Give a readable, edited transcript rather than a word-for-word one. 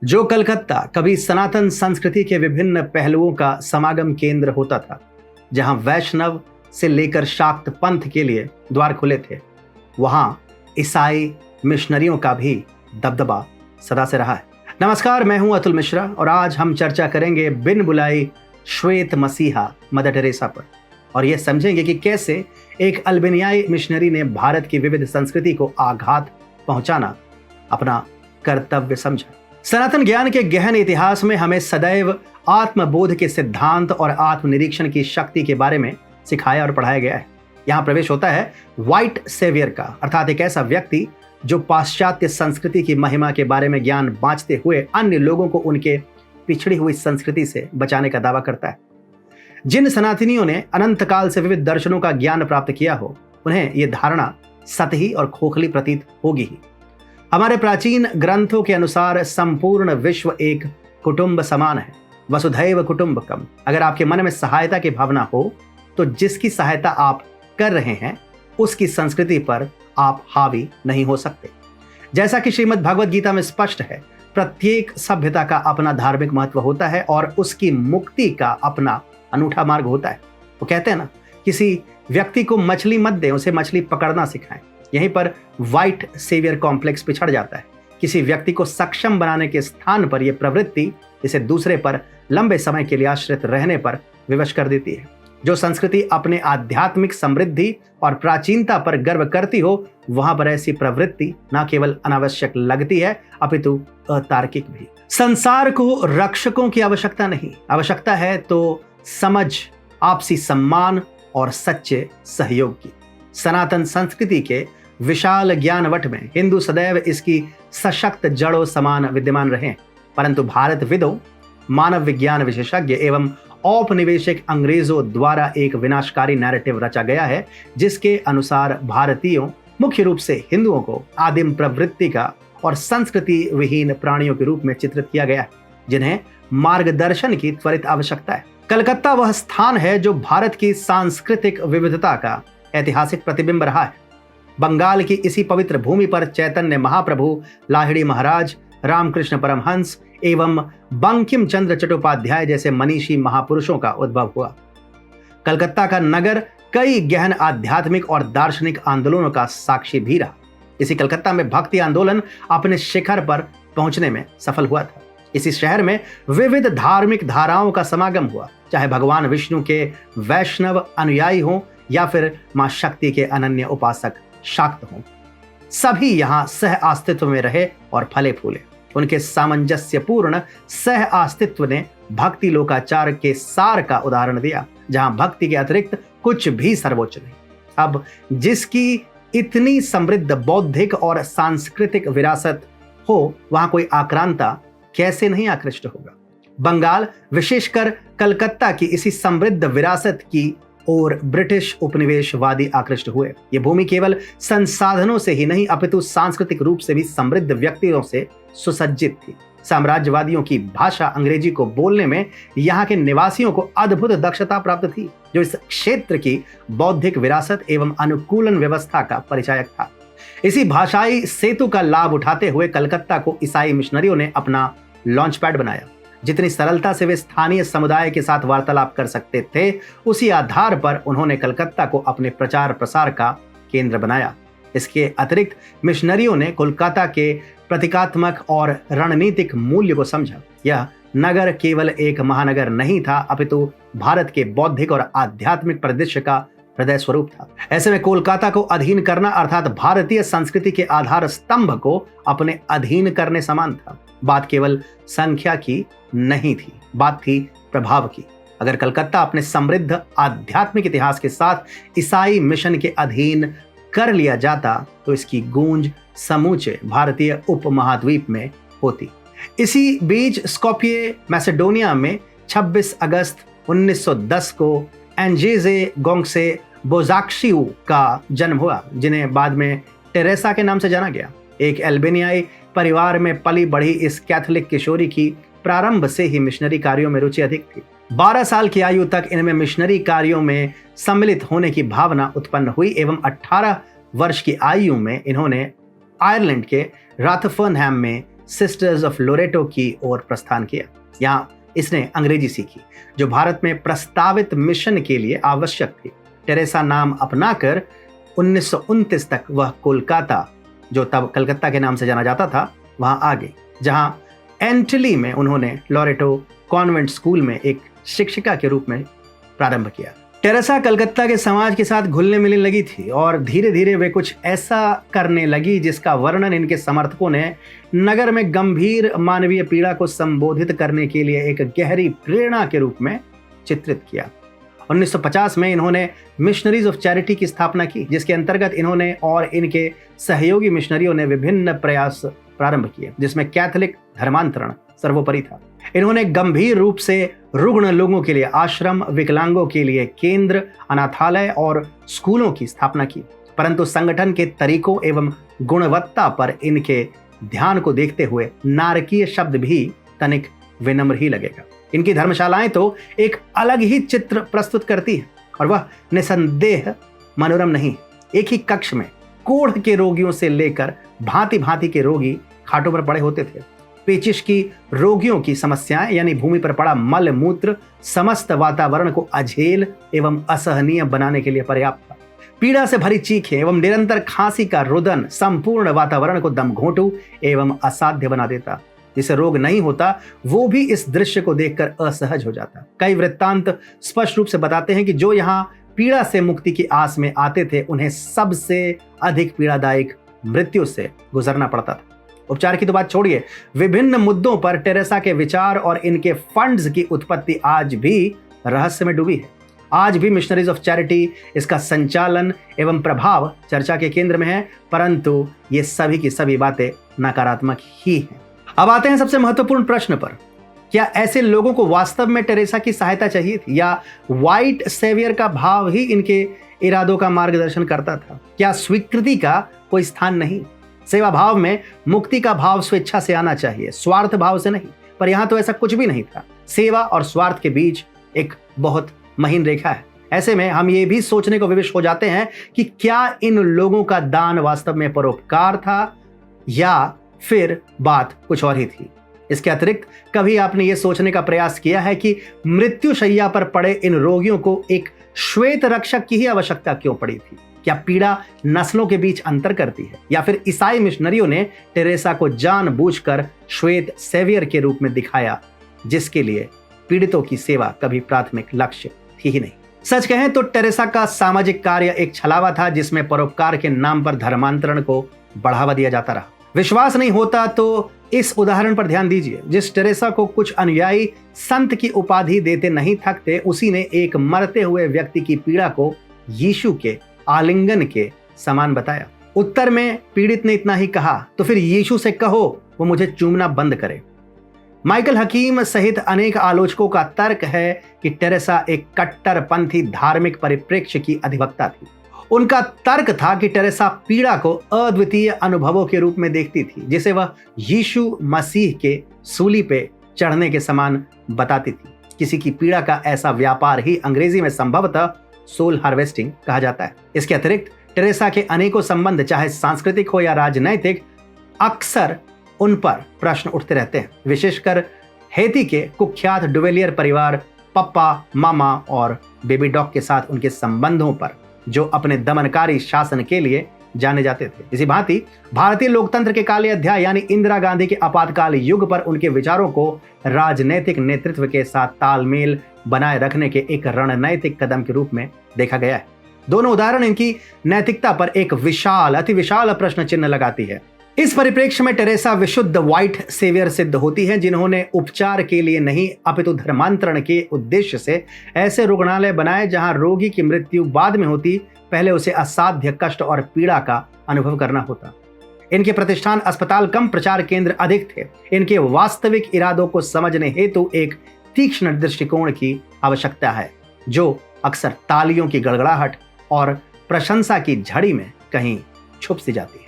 जो कलकत्ता कभी सनातन संस्कृति के विभिन्न पहलुओं का समागम केंद्र होता था, जहां वैष्णव से लेकर शाक्त पंथ के लिए द्वार खुले थे, वहां ईसाई मिशनरियों का भी दबदबा सदा से रहा है। नमस्कार, मैं हूं अतुल मिश्रा और आज हम चर्चा करेंगे बिन बुलाई श्वेत मसीहा मदर टेरेसा पर और यह समझेंगे कि कैसे एक अल्बानियाई मिशनरी ने भारत की विविध संस्कृति को आघात पहुंचाना अपना कर्तव्य समझा। सनातन ज्ञान के गहन इतिहास में हमें सदैव आत्मबोध के सिद्धांत और आत्मनिरीक्षण की शक्ति के बारे में सिखाया और पढ़ाया गया है। यहाँ प्रवेश होता है व्हाइट सेवियर का, अर्थात एक ऐसा व्यक्ति जो पाश्चात्य संस्कृति की महिमा के बारे में ज्ञान बांचते हुए अन्य लोगों को उनके पिछड़ी हुई संस्कृति से बचाने का दावा करता है। जिन सनातनियों ने अनंत काल से विविध दर्शनों का ज्ञान प्राप्त किया हो, उन्हें यह धारणा सतही और खोखली प्रतीत होगी ही। हमारे प्राचीन ग्रंथों के अनुसार संपूर्ण विश्व एक कुटुंब समान है, वसुधैव कुटुंबकम। अगर आपके मन में सहायता की भावना हो तो जिसकी सहायता आप कर रहे हैं उसकी संस्कृति पर आप हावी नहीं हो सकते। जैसा कि श्रीमद् भगवद गीता में स्पष्ट है, प्रत्येक सभ्यता का अपना धार्मिक महत्व होता है और उसकी मुक्ति का अपना अनूठा मार्ग होता है। वो कहते हैं ना, किसी व्यक्ति को मछली मत दें, उसे मछली पकड़ना सिखाएं। यहीं पर व्हाइट सेवियर कॉम्प्लेक्स पिछड़ जाता है। किसी व्यक्ति को सक्षम बनाने के स्थान पर यह प्रवृत्ति इसे दूसरे पर लंबे समय के लिए आश्रित रहने पर विवश कर देती है। जो संस्कृति अपने आध्यात्मिक समृद्धि और प्राचीनता पर गर्व करती हो, वहां पर ऐसी प्रवृत्ति न केवल अनावश्यक लगती है अपितु अतार्किक भी। संसार को रक्षकों की आवश्यकता नहीं, आवश्यकता है तो समझ, आपसी सम्मान और सच्चे सहयोग की। सनातन संस्कृति के विशाल ज्ञानवट में हिंदू सदैव इसकी सशक्त जड़ों समान विद्यमान रहे, परंतु भारतविदों, मानव विज्ञान विशेषज्ञ एवं औपनिवेशिक अंग्रेजों द्वारा एक विनाशकारी नैरेटिव रचा गया है, जिसके अनुसार भारतीयों, मुख्य रूप से हिंदुओं को आदिम प्रवृत्ति का और संस्कृति विहीन प्राणियों के रूप में चित्रित किया गया है, जिन्हें मार्गदर्शन की त्वरित आवश्यकता है। कलकत्ता वह स्थान है जो भारत की सांस्कृतिक विविधता का ऐतिहासिक प्रतिबिंब रहा है। बंगाल की इसी पवित्र भूमि पर चैतन्य महाप्रभु, लाहिड़ी महाराज, रामकृष्ण परमहंस एवं बंकिम चंद्र चट्टोपाध्याय जैसे मनीषी महापुरुषों का उद्भव हुआ। कलकत्ता का नगर कई गहन आध्यात्मिक और दार्शनिक आंदोलनों का साक्षी भी रहा। इसी कलकत्ता में भक्ति आंदोलन अपने शिखर पर पहुंचने में सफल हुआ था। इसी शहर में विविध धार्मिक धाराओं का समागम हुआ, चाहे भगवान विष्णु के वैष्णव अनुयायी हों या फिर मां शक्ति के अनन्य उपासक शाक्त हों। सभी यहां सह अस्तित्व में रहे और फले फूले। उनके सामंजस्यपूर्ण सह अस्तित्व ने भक्ति लोकाचार के सार का उदाहरण दिया, जहां भक्ति के अतिरिक्त कुछ भी सर्वोच्च नहीं। अब जिसकी इतनी समृद्ध बौद्धिक और सांस्कृतिक विरासत हो, वहां कोई आक्रांता कैसे नहीं आकृष्ट होगा। बंगाल, विशेषकर कलकत्ता की इसी समृद्ध विरासत की और ब्रिटिश उपनिवेशवादी आकृष्ट हुए। ये भूमि केवल संसाधनों से ही नहीं अपितु सांस्कृतिक रूप से भी समृद्ध व्यक्तियों से सुसज्जित थी। साम्राज्यवादियों की भाषा अंग्रेजी को बोलने में यहाँ के निवासियों को अद्भुत दक्षता प्राप्त थी, जो इस क्षेत्र की बौद्धिक विरासत एवं अनुकूलन व्यवस्था का परिचायक था। इसी भाषाई सेतु का लाभ उठाते हुए कलकत्ता को ईसाई मिशनरियों ने अपना लॉन्च पैड बनाया। जितनी सरलता से वे स्थानीय समुदाय के साथ वार्तालाप कर सकते थे, उसी आधार पर उन्होंने कलकत्ता को अपने प्रचार प्रसार का केंद्र बनाया। इसके अतिरिक्त मिशनरियों ने कोलकाता के प्रतीकात्मक और रणनीतिक मूल्य को समझा। यह नगर केवल एक महानगर नहीं था अपितु भारत के बौद्धिक और आध्यात्मिक परिदृश्य का हृदय स्वरूप था। ऐसे में कोलकाता को अधीन करना अर्थात भारतीय संस्कृति के आधार स्तंभ को अपने अधीन करने समान था। बात केवल संख्या की नहीं थी, बात थी प्रभाव की। अगर कलकत्ता अपने समृद्ध आध्यात्मिक इतिहास के साथ ईसाई मिशन के अधीन कर लिया जाता तो इसकी गूंज समूचे भारतीय उपमहाद्वीप में होती। इसी बीच स्कोपिये मैसेडोनिया में 26 अगस्त 1910 को एंजेजे गोंगसे बोजाक्शिउ का जन्म हुआ, जिन्हें बाद में टेरेसा के नाम से जाना गया। एक अल्बानियाई परिवार में पली बढ़ी इस कैथोलिक किशोरी की प्रारंभ से ही मिशनरी कार्यों में रुचि अधिक थी। 12 साल की आयु तक इनमें मिशनरी कार्यों में सम्मिलित होने की भावना उत्पन्न हुई एवं 18 वर्ष की आयु में इन्होंने आयरलैंड के राथफर्नहैम में सिस्टर्स ऑफ लोरेटो की ओर प्रस्थान किया। यहाँ इसने अंग्रेजी सीखी, जो भारत में प्रस्तावित मिशन के लिए आवश्यक थी। टेरेसा नाम अपनाकर 1929 तक वह कोलकाता, जो तब कलकत्ता के नाम से जाना जाता था, वहां आ गई, जहां एंटली में उन्होंने लोरेटो कॉन्वेंट स्कूल में एक शिक्षिका के रूप में प्रारंभ किया। टेरेसा कलकत्ता के समाज के साथ घुलने मिलने लगी थी और धीरे धीरे वे कुछ ऐसा करने लगी जिसका वर्णन इनके समर्थकों ने नगर में गंभीर मानवीय पीड़ा को संबोधित करने के लिए एक गहरी प्रेरणा के रूप में चित्रित किया। 1950 में इन्होंने मिशनरीज ऑफ चैरिटी की स्थापना की, जिसके अंतर्गत इन्होंने और इनके सहयोगी मिशनरियों ने विभिन्न प्रयास प्रारंभ किए, जिसमें कैथोलिक धर्मांतरण सर्वोपरि था। इन्होंने गंभीर रूप से रुग्ण लोगों के लिए आश्रम, विकलांगों के लिए केंद्र, अनाथालय और स्कूलों की स्थापना की, परंतु संगठन के तरीकों एवं गुणवत्ता पर इनके ध्यान को देखते हुए नारकीय शब्द भी तनिक विनम्र ही लगेगा। इनकी धर्मशालाएं तो एक अलग ही चित्र प्रस्तुत करती है, और वह निसंदेह मनोरम नहीं। एक ही कक्ष में कोढ़ के रोगियों से लेकर भांति भांति के रोगी खाटों पर पड़े होते थे। पेचिश की रोगियों की समस्याएं यानी भूमि पर पड़ा मल मूत्र समस्त वातावरण को अझेल एवं असहनीय बनाने के लिए पर्याप्त था। पीड़ा से भरी चीखें एवं निरंतर खांसी का रुदन संपूर्ण वातावरण को दमघोंटू एवं असाध्य बना देता। जिसे रोग नहीं होता वो भी इस दृश्य को देखकर असहज हो जाता। कई वृत्तांत स्पष्ट रूप से बताते हैं कि जो यहाँ पीड़ा से मुक्ति की आस में आते थे, उन्हें सबसे अधिक पीड़ादायक मृत्यु से गुजरना पड़ता था। उपचार की तो बात छोड़िए, विभिन्न मुद्दों पर टेरेसा के विचार और इनके फंड्स की उत्पत्ति आज भी रहस्य में डूबी है। आज भी मिशनरीज ऑफ चैरिटी, इसका संचालन एवं प्रभाव चर्चा के केंद्र में है, परंतु ये सभी की सभी बातें नकारात्मक ही हैं। अब आते हैं सबसे महत्वपूर्ण प्रश्न पर। क्या ऐसे लोगों को वास्तव में टेरेसा की सहायता चाहिए थी, या व्हाइट सेवियर का भाव ही इनके इरादों का मार्गदर्शन करता था? क्या स्वीकृति का कोई स्थान नहीं? सेवा भाव में मुक्ति का भाव स्वेच्छा से आना चाहिए, स्वार्थ भाव से नहीं। पर यहां तो ऐसा कुछ भी नहीं था। सेवा और स्वार्थ के बीच एक बहुत महीन रेखा है। ऐसे में हम ये भी सोचने को विवश हो जाते हैं कि क्या इन लोगों का दान वास्तव में परोपकार था, या फिर बात कुछ और ही थी। इसके अतिरिक्त कभी आपने ये सोचने का प्रयास किया है कि मृत्युशैया पर पड़े इन रोगियों को एक श्वेत रक्षक की ही आवश्यकता क्यों पड़ी थी? क्या पीड़ा नस्लों के बीच अंतर करती है, या फिर ईसाई मिशनरियों ने टेरेसा को जानबूझकर श्वेत सेवियर के रूप में दिखाया, जिसके लिए पीड़ितों की सेवा कभी प्राथमिक लक्ष्य थी ही नहीं? सच कहें तो टेरेसा का सामाजिक कार्य एक छलावा था, जिसमें परोपकार के नाम पर धर्मांतरण को बढ़ावा दिया जाता रहा। विश्वास नहीं होता तो इस उदाहरण पर ध्यान दीजिए। जिस टेरेसा को कुछ अनुयायी संत की उपाधि देते नहीं थकते, उसी ने एक मरते हुए व्यक्ति की पीड़ा को यीशु के आलिंगन के समान बताया। उत्तर में पीड़ित ने इतना ही कहा, तो फिर यीशु से कहो वो मुझे चूमना बंद करे। माइकल हकीम सहित अनेक आलोचकों का तर्क है कि टेरेसा एक कट्टरपंथी धार्मिक परिप्रेक्ष्य की अधिवक्ता थी। उनका तर्क था कि टेरेसा पीड़ा को अद्वितीय अनुभवों के रूप में देखती थी, जिसे वह यीशु मसीह के सूली पे चढ़ने के समान बताती थी। किसी की पीड़ा का ऐसा व्यापार ही अंग्रेजी में संभवतः सोल हार्वेस्टिंग कहा जाता है। इसके अतिरिक्त टेरेसा के अनेकों संबंध, चाहे सांस्कृतिक हो या राजनैतिक, अक्सर उन पर प्रश्न उठते रहते हैं। विशेषकर हैती के कुख्यात डुवेलियर परिवार पप्पा, मामा और बेबी डॉग के साथ उनके संबंधों पर, जो अपने दमनकारी शासन के लिए जाने जाते थे। इसी भांति भारतीय लोकतंत्र के काले अध्याय यानी इंदिरा गांधी के आपातकाल युग पर उनके विचारों को राजनीतिक नेतृत्व के साथ तालमेल बनाए रखने के एक रणनैतिक कदम के रूप में देखा गया है। दोनों उदाहरण इनकी नैतिकता पर एक विशाल, अति विशाल प्रश्न चिन्ह लगाती है। इस परिप्रेक्ष्य में टेरेसा विशुद्ध व्हाइट सेवियर सिद्ध होती है, जिन्होंने उपचार के लिए नहीं अपितु धर्मांतरण के उद्देश्य से ऐसे रुग्णालय बनाए जहां रोगी की मृत्यु बाद में होती, पहले उसे असाध्य कष्ट और पीड़ा का अनुभव करना होता। इनके प्रतिष्ठान अस्पताल कम प्रचार केंद्र अधिक थे। इनके वास्तविक इरादों को समझने हेतु एक तीक्ष्ण दृष्टिकोण की आवश्यकता है, जो अक्सर तालियों की गड़गड़ाहट और प्रशंसा की झड़ी में कहीं छुप सी जाती है।